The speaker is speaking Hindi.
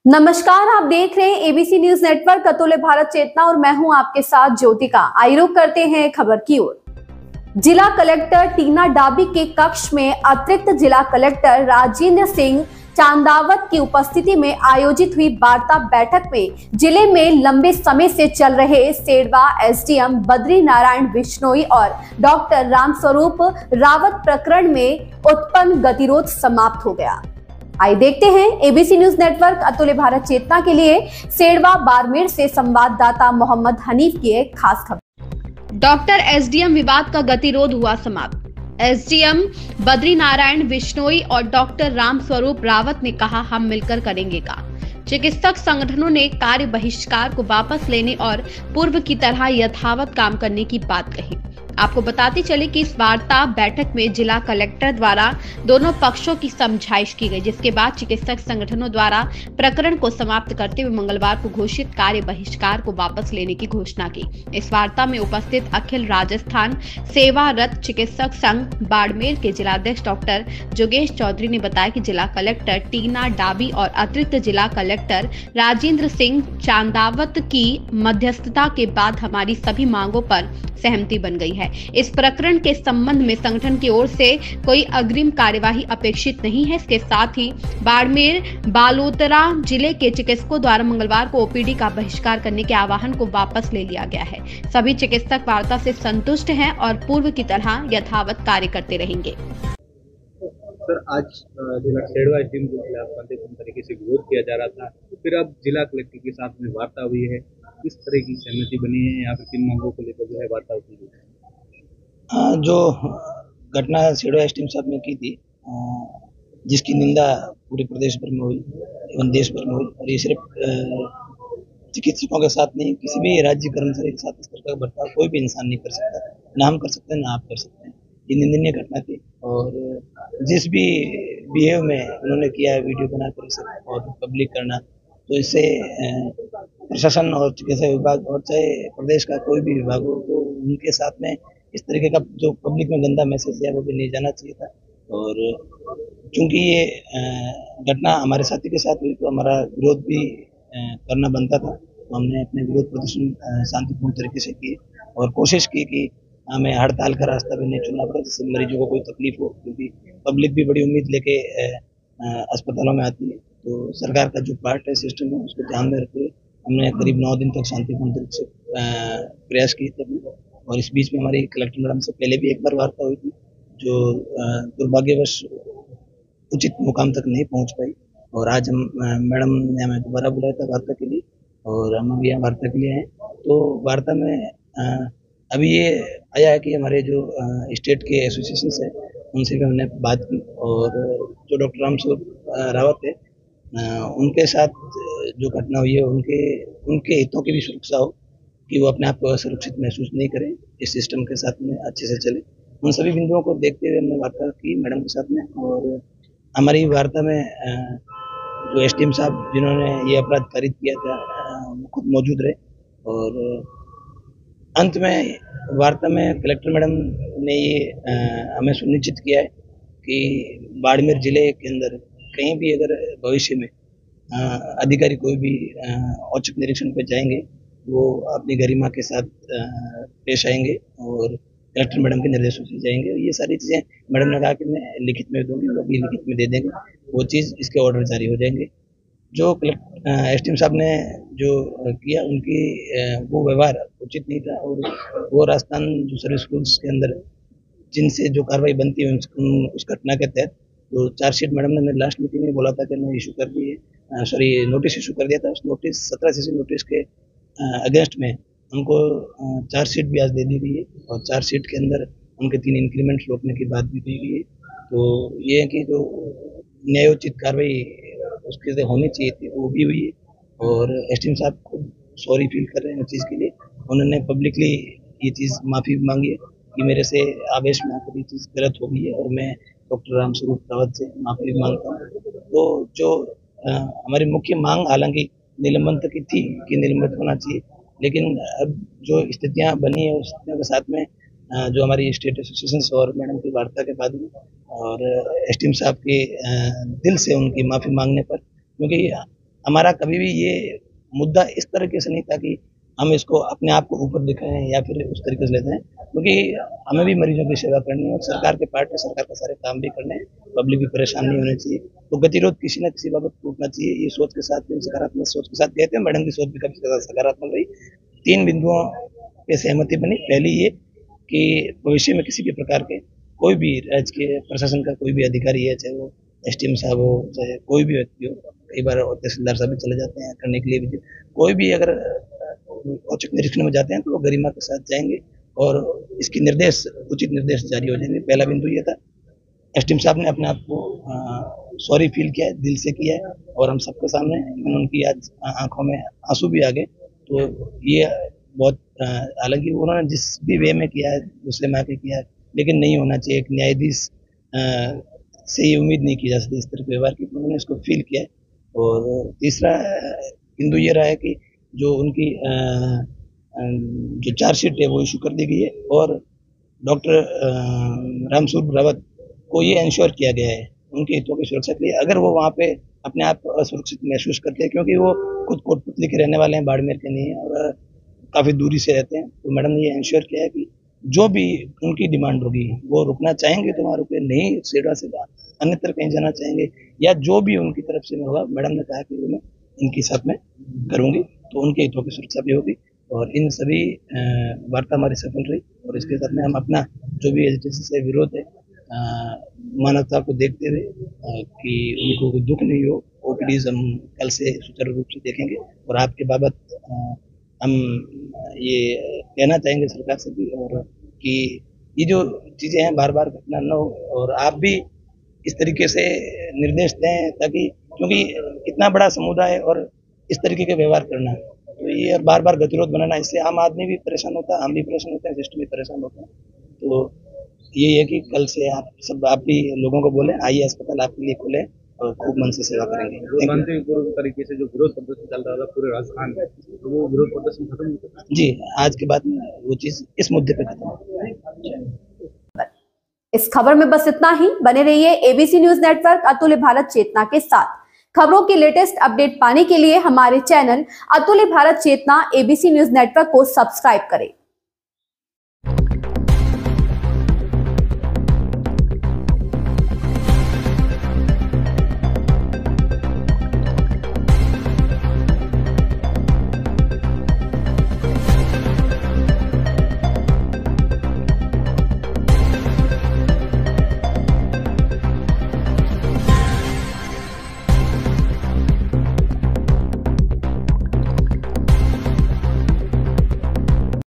नमस्कार, आप देख रहे हैं एबीसी न्यूज नेटवर्क अतुल्य भारत चेतना और मैं हूं आपके साथ ज्योतिका। आइए रुक करते हैं खबर की ओर। जिला कलेक्टर टीना डाबी के कक्ष में अतिरिक्त जिला कलेक्टर राजेंद्र सिंह चांदावत की उपस्थिति में आयोजित हुई वार्ता बैठक में जिले में लंबे समय से चल रहे सेडवा एसडीएम बद्री नारायण बिश्नोई और डॉक्टर रामस्वरूप रावत प्रकरण में उत्पन्न गतिरोध समाप्त हो गया। आइए देखते हैं एबीसी न्यूज नेटवर्क अतुल्य भारत चेतना के लिए सेडवा बाड़मेर से संवाददाता मोहम्मद हनीफ की एक खास खबर। डॉक्टर एसडीएम विवाद का गतिरोध हुआ समाप्त। एसडीएम बद्री नारायण बिश्नोई और डॉक्टर रामस्वरूप रावत ने कहा, हम मिलकर करेंगे काम। चिकित्सक संगठनों ने कार्य बहिष्कार को वापस लेने और पूर्व की तरह यथावत काम करने की बात कही। आपको बताते चले कि इस वार्ता बैठक में जिला कलेक्टर द्वारा दोनों पक्षों की समझाइश की गई, जिसके बाद चिकित्सक संगठनों द्वारा प्रकरण को समाप्त करते हुए मंगलवार को घोषित कार्य बहिष्कार को वापस लेने की घोषणा की। इस वार्ता में उपस्थित अखिल राजस्थान सेवारत चिकित्सक संघ बाड़मेर के जिलाध्यक्ष डॉक्टर जोगेश चौधरी ने बताया कि जिला कलेक्टर टीना डाबी और अतिरिक्त जिला कलेक्टर राजेंद्र सिंह चांदावत की मध्यस्थता के बाद हमारी सभी मांगों पर सहमति बन गई है। इस प्रकरण के संबंध में संगठन की ओर से कोई अग्रिम कार्यवाही अपेक्षित नहीं है। इसके साथ ही बाड़मेर बालोतरा जिले के चिकित्सकों द्वारा मंगलवार को ओपीडी का बहिष्कार करने के आह्वान को वापस ले लिया गया है। सभी चिकित्सक वार्ता से संतुष्ट हैं और पूर्व की तरह यथावत कार्य करते रहेंगे। सर, आज जिला सेडवा एसडीएम के खिलाफ शांतिपूर्ण तरीके से विरोध किया जा रहा था, फिर अब जिला कलेक्टर के साथ में वार्ता हुई है, किस तरह की सहमति बनी है? यहाँ पर किन मांगों को लेकर जो है वार्ता हुई है? जो घटना सेडवा एसडीएम साहब ने की थी, जिसकी निंदा पूरे प्रदेश भर में हुई एवं देश भर में हुई, और ये सिर्फ चिकित्सकों के साथ नहीं, किसी भी राज्य कर्मचारी के साथ इस तरह का बर्ताव कोई भी इंसान नहीं कर सकता। ना हम कर सकते हैं, ना आप कर सकते हैं। ये निंदनीय घटना थी और जिस भी बिहेव में उन्होंने किया, वीडियो बनाकर इसे और पब्लिक करना, तो इससे प्रशासन और चिकित्सा विभाग और चाहे प्रदेश का कोई भी विभाग हो, तो उनके साथ में इस तरीके का जो पब्लिक में गंदा मैसेज है वो भी नहीं जाना चाहिए था। और चूंकि ये घटना हमारे साथी के साथ हुई तो हमारा विरोध भी करना बनता था, तो हमने अपने विरोध प्रदर्शन शांतिपूर्ण तरीके से किए और कोशिश की कि हमें हड़ताल का रास्ता भी नहीं चुनना पड़ा, जिससे मरीजों को कोई तकलीफ हो, क्योंकि पब्लिक भी बड़ी उम्मीद लेके अस्पतालों में आती है। तो सरकार का जो पार्ट है, सिस्टम है, उसको ध्यान में रखते हुए हमने करीब 9 दिन तक शांतिपूर्ण तरीके से प्रयास किए थे। और इस बीच में हमारी कलेक्टर मैडम से पहले भी एक बार वार्ता हुई थी, जो दुर्भाग्यवश उचित मुकाम तक नहीं पहुंच पाई, और आज हम मैडम ने हमें दोबारा बुलाया था वार्ता के लिए, और हम अभी यहाँ वार्ता के लिए हैं। तो वार्ता में अभी ये आया है कि हमारे जो स्टेट के एसोसिएशन है उनसे भी हमने बात की, और जो डॉक्टर रामस्वरूप रावत है उनके साथ जो घटना हुई है उनके हितों की भी सुरक्षा हो, कि वो अपने आप को असुरक्षित महसूस नहीं करें, इस सिस्टम के साथ में अच्छे से चले। उन सभी बिंदुओं को देखते हुए हमने वार्ता की मैडम के साथ में, और हमारी वार्ता में जो एसडीएम साहब जिन्होंने ये अपराध कारित किया था वो खुद मौजूद रहे। और अंत में वार्ता में कलेक्टर मैडम ने ये हमें सुनिश्चित किया है कि बाड़मेर जिले के अंदर कहीं भी अगर भविष्य में अधिकारी कोई भी औचक निरीक्षण पर जाएंगे, वो अपनी गरिमा के साथ पेश आएंगे और कलेक्टर मैडम के निर्देशों से जाएंगे। ये सारी चीज़ें मैडम ने कहा कि मैं लिखित में दूंगी, वो भी लिखित में दे देंगे, वो चीज़ इसके ऑर्डर जारी हो जाएंगे। जो एसडीएम साहब ने जो किया, उनकी वो व्यवहार उचित नहीं था, और वो राजस्थान जो सर्विस स्कूल्स के अंदर जिनसे जो कार्रवाई बनती है उस घटना के तहत तो चार्जशीट मैडम ने मेरे लास्ट मीटिंग में बोला था कि मैं इशू कर दी है, नोटिस इशू कर दिया था। उस नोटिस 17 सीसी नोटिस के अगेंस्ट में उनको चार्जशीट भी आज दे दी गई है, और चार्जशीट के अंदर उनके 3 इंक्रीमेंट रोकने की बात भी कही गई है। तो ये है कि जो न्यायोचित कार्रवाई उसके से होनी चाहिए थी वो भी हुई है, और एसडीएम साहब खुद सॉरी फील कर रहे हैं उस चीज़ के लिए। उन्होंने पब्लिकली ये चीज़ माफ़ी मांगी है कि मेरे से आवेश में आकर ये चीज़ गलत हो गई है, और मैं डॉक्टर रामस्वरूप रावत से माफ़ी मांगता हूँ। तो जो हमारी मुख्य मांग हालांकि निलंबन तक की थी कि निलंबित होना चाहिए, लेकिन अब जो स्थितियाँ बनी है उस स्थितियों के साथ में जो हमारी स्टेट एसोसिएशन और मैडम की वार्ता के बाद में और एसडीएम साहब के दिल से उनकी माफ़ी मांगने पर, क्योंकि हमारा कभी भी ये मुद्दा इस तरीके से नहीं था कि हम इसको अपने आप को ऊपर दिखाएं या फिर उस तरीके से लेते हैं, क्योंकि हमें भी मरीजों की सेवा करनी है और सरकार के पार्ट में सरकार का सारे काम भी करने हैं। पब्लिक भी परेशान नहीं होनी चाहिए, तो गतिरोध किसी न किसी बाबत टूटना चाहिए। ये सोच के साथ, सकारात्मक सोच के साथ गए थे। मैडम की सोच भी काफी ज्यादा सकारात्मक रही। 3 बिंदुओं पे सहमति बनी। पहली ये कि भविष्य में किसी भी प्रकार के कोई भी राज्य के प्रशासन का कोई भी अधिकारी है, चाहे वो SDM साहब हो, चाहे कोई भी व्यक्ति हो, कई बार तहसीलदार साहब भी चले जाते हैं करने के लिए भी, कोई भी अगर औचक निरीक्षण में जाते हैं तो वो गरिमा के साथ जाएंगे और इसकी उचित निर्देश जारी हो जाएंगे। पहला बिंदु ये था। SDM साहब ने अपने आप को सॉरी फील किया है, दिल से किया है और हम सबके सामने उनकी आज आंखों में आंसू भी आ गए। तो ये बहुत, हालांकि उन्होंने जिस भी वे में किया है, दूसरे में आके किया है, लेकिन नहीं होना चाहिए। एक न्यायाधीश से ये उम्मीद नहीं की जा सकती इस तरह के व्यवहार की। उन्होंने इसको फील किया है। और तीसरा बिंदु ये रहा है कि जो उनकी जो चार्जशीट है वो इशू कर दी गई है और डॉक्टर रामस्वरूप रावत को ये इंश्योर किया गया है उनके हितों की सुरक्षा के लिए। अगर वो वहाँ पे अपने आप को असुरक्षित महसूस करते हैं, क्योंकि वो खुद कोटपुतली के रहने वाले हैं, बाड़मेर के नहीं है और काफ़ी दूरी से रहते हैं, तो मैडम ने ये इंश्योर किया है कि जो भी उनकी डिमांड होगी, वो रुकना चाहेंगे तो वहाँ रुके, नहीं सेडा से अन्यत्र कहीं जाना चाहेंगे या जो भी उनकी तरफ से होगा, मैडम ने कहा कि मैं इनके साथ में करूँगी, तो उनके हितों की सुरक्षा भी होगी। और इन सभी वार्ता हमारी सफल रही और इसके साथ में हम अपना जो भी एजिटेशन से विरोध है, मानवता को देखते हुए कि उनको कोई दुख नहीं हो, OPDs हम कल से सुचारू रूप से देखेंगे। और आपके बाबत हम ये कहना चाहेंगे सरकार से भी, और कि ये जो चीज़ें हैं बार बार घटना न हो और आप भी इस तरीके से निर्देश दें, ताकि, क्योंकि इतना बड़ा समुदाय और इस तरीके के व्यवहार करना, तो ये बार बार गतिरोध बनाना, इससे आम आदमी भी परेशान होता है, हम भी परेशान होते हैं, सिस्टम भी परेशान होता है। तो यही है कि कल से आप भी लोगों को बोलें, आइए अस्पताल आपके लिए खुले और खूब मन से सेवा करेंगे। शांतिपूर्ण तरीके से जो विरोध प्रदर्शन चल रहा था पूरे राजस्थान में, तो वो विरोध प्रदर्शन खत्म हो गया जी। आज के बाद में वो चीज इस मुद्दे पे खत्म हो। इस खबर में बस इतना ही। बने रहिए ABC न्यूज नेटवर्क अतुल्य भारत चेतना के साथ। खबरों की लेटेस्ट अपडेट पाने के लिए हमारे चैनल अतुल्य भारत चेतना ABC न्यूज नेटवर्क को सब्सक्राइब करें।